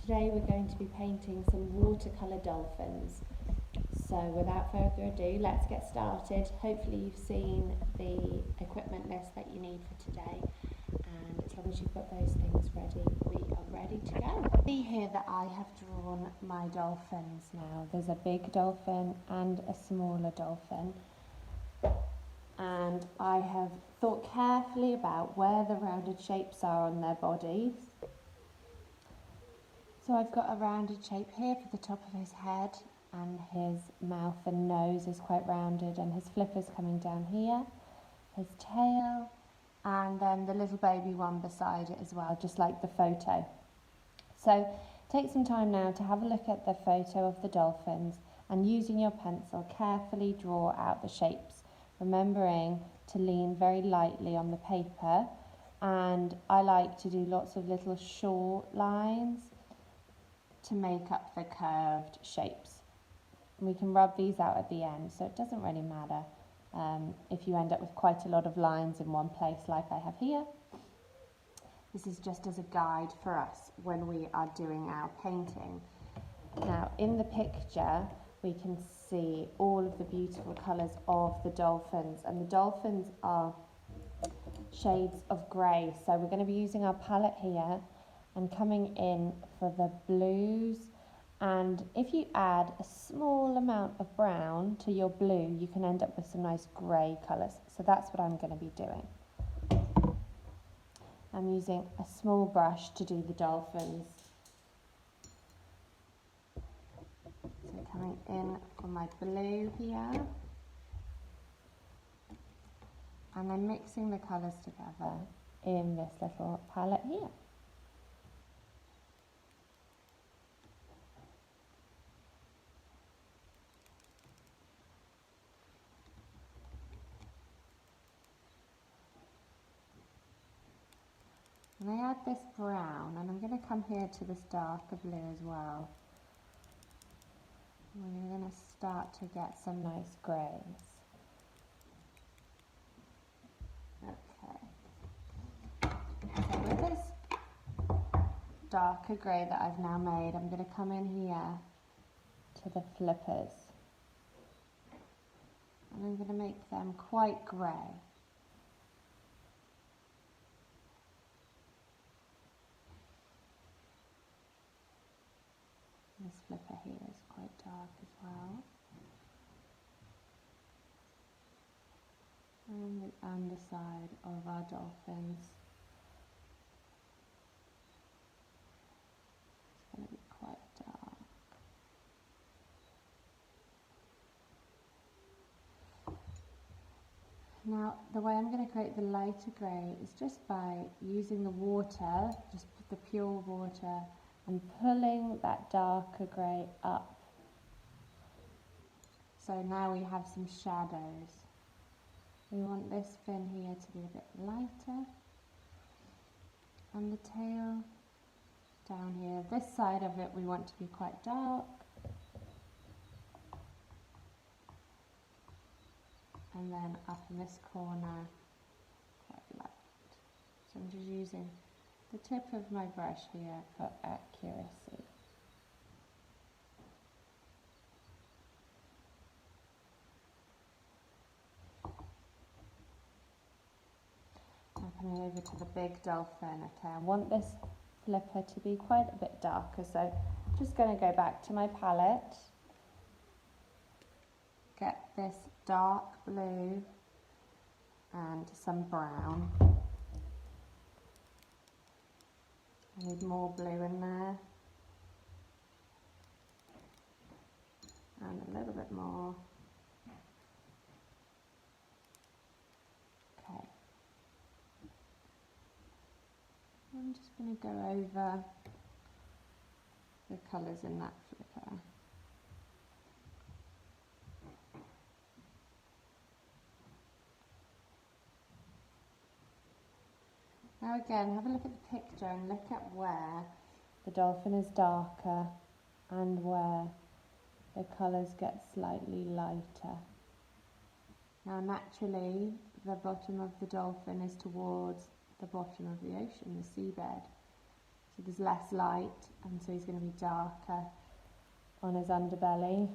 Today we're going to be painting some watercolour dolphins. So without further ado, let's get started. Hopefully you've seen the equipment list that you need for today, and as long as you've got those things ready, we are ready to go. See here that I have drawn my dolphins now. There's a big dolphin and a smaller dolphin, and I have thought carefully about where the rounded shapes are on their bodies. So I've got a rounded shape here for the top of his head, and his mouth and nose is quite rounded, and his flipper's coming down here, his tail, and then the little baby one beside it as well, just like the photo. So take some time now to have a look at the photo of the dolphins, and using your pencil carefully draw out the shapes, remembering to lean very lightly on the paper. And I like to do lots of little short lines to make up the curved shapes. We can rub these out at the end, so it doesn't really matter if you end up with quite a lot of lines in one place like I have here. This is just as a guide for us when we are doing our painting. Now in the picture we can see all of the beautiful colours of the dolphins, and the dolphins are shades of grey, so we're going to be using our palette here and coming in for the blues, and if you add a small amount of brown to your blue you can end up with some nice grey colours, so that's what I'm going to be doing. I'm using a small brush to do the dolphins, so coming in on my blue here, and I'm mixing the colours together in this little palette here. And I add this brown, and I'm going to come here to this darker blue as well. And we're going to start to get some nice greys. Okay. So with this darker grey that I've now made, I'm going to come in here to the flippers. And I'm going to make them quite grey. This flipper here is quite dark as well. And the underside of our dolphins is going to be quite dark. Now the way I'm going to create the lighter grey is just by using the water, just the pure water, and pulling that darker grey up. So now we have some shadows. We want this fin here to be a bit lighter, and the tail down here. This side of it we want to be quite dark, and then up in this corner quite light. So I'm just using the tip of my brush here for accuracy. Now coming over to the big dolphin. Okay, I want this flipper to be quite a bit darker, so I'm just going to go back to my palette, get this dark blue and some brown. I need more blue in there, and a little bit more. Okay, I'm just going to go over the colours in that flipper. Now again, have a look at the picture and look at where the dolphin is darker and where the colours get slightly lighter. Now naturally the bottom of the dolphin is towards the bottom of the ocean, the seabed. So there's less light, and so he's going to be darker on his underbelly.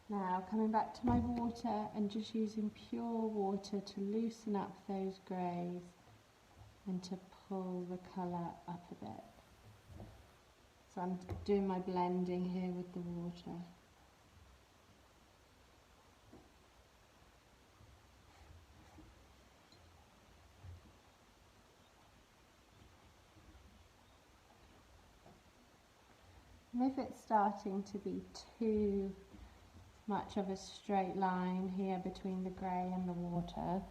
Now coming back to my water and just using pure water to loosen up those greys and to pull the colour up a bit. So I'm doing my blending here with the water. And if it's starting to be too much of a straight line here between the grey and the water,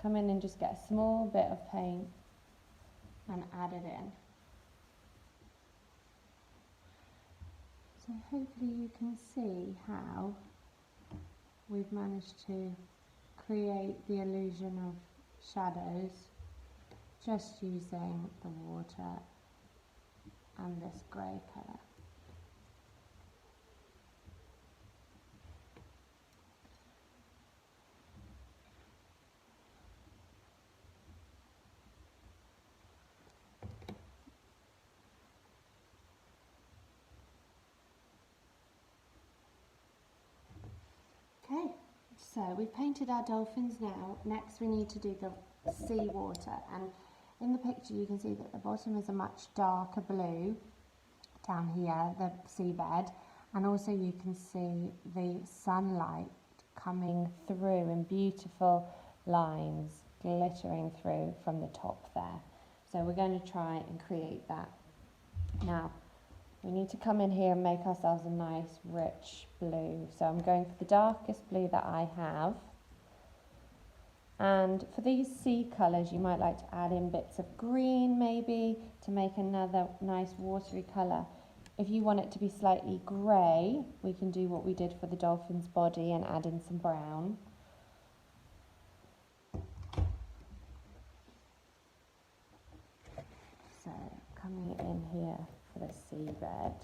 come in and just get a small bit of paint and add it in. So hopefully you can see how we've managed to create the illusion of shadows just using the water and this grey colour. Okay, so we've painted our dolphins now. Next we need to do the sea water, and in the picture you can see that the bottom is a much darker blue down here, the seabed, and also you can see the sunlight coming through in beautiful lines glittering through from the top there. So we're going to try and create that. Now we need to come in here and make ourselves a nice rich blue. So I'm going for the darkest blue that I have. And for these sea colours, you might like to add in bits of green maybe to make another nice watery colour. If you want it to be slightly grey, we can do what we did for the dolphin's body and add in some brown. So coming in here for the seabed.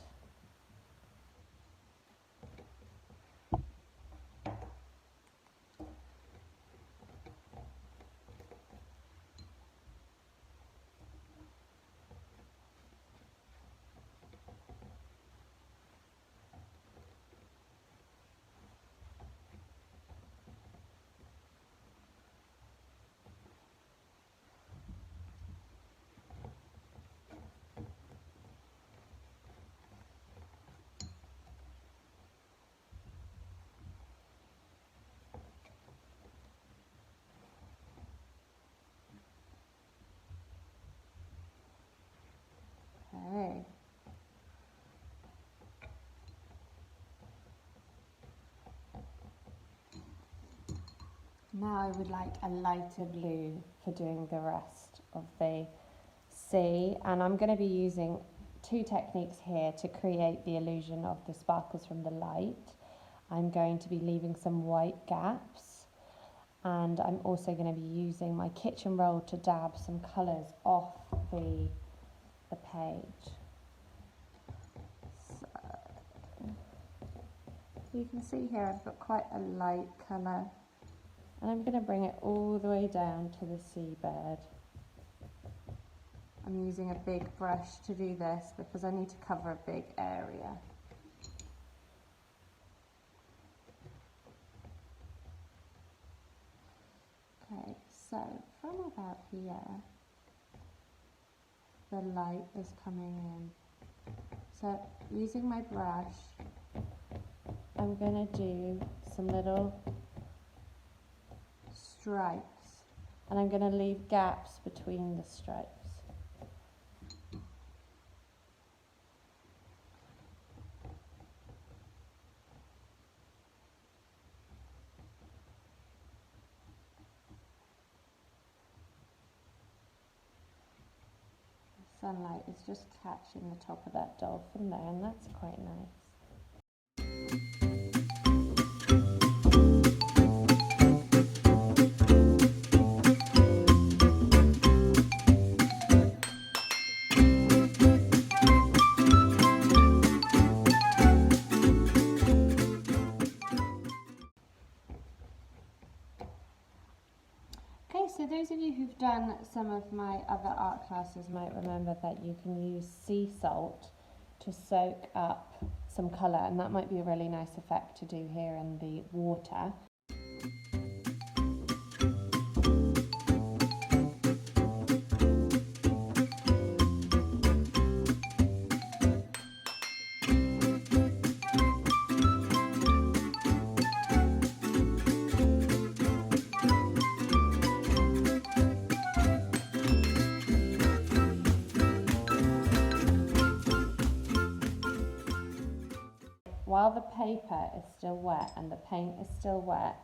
Okay. Now I would like a lighter blue for doing the rest of the sea, and I'm going to be using two techniques here to create the illusion of the sparkles from the light. I'm going to be leaving some white gaps, and I'm also going to be using my kitchen roll to dab some colours off the page. So you can see here I've got quite a light colour, and I'm going to bring it all the way down to the seabed. I'm using a big brush to do this because I need to cover a big area. Okay, so from about here, the light is coming in. So using my brush, I'm going to do some little stripes, and I'm going to leave gaps between the stripes. sunlight is just catching the top of that dolphin there, and that's quite nice. Okay, so those of you who've done some of my other art classes might remember that you can use sea salt to soak up some colour, and that might be a really nice effect to do here in the water. While the paper is still wet and the paint is still wet,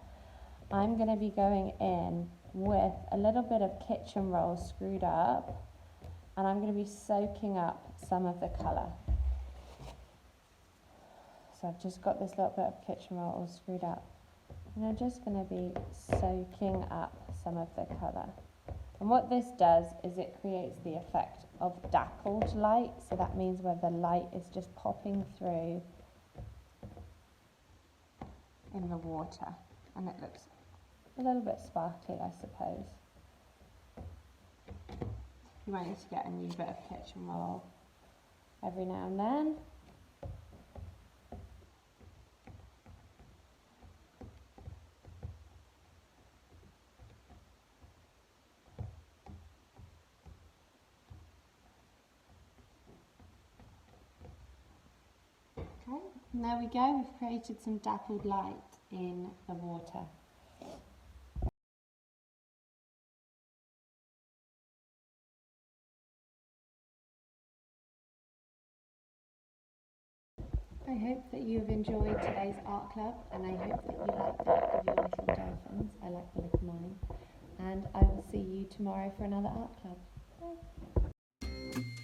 I'm going to be going in with a little bit of kitchen roll screwed up, and I'm going to be soaking up some of the colour. So I've just got this little bit of kitchen roll all screwed up, and I'm just going to be soaking up some of the colour. And what this does is it creates the effect of dappled light, so that means where the light is just popping through in the water, and it looks a little bit sparkly, I suppose. You might need to get a new bit of kitchen roll every now and then. Okay, and there we go, we've created some dappled light in the water. I hope that you have enjoyed today's art club, and I hope that you like that of your little dolphins. I like the look of mine. And I will see you tomorrow for another art club. Bye.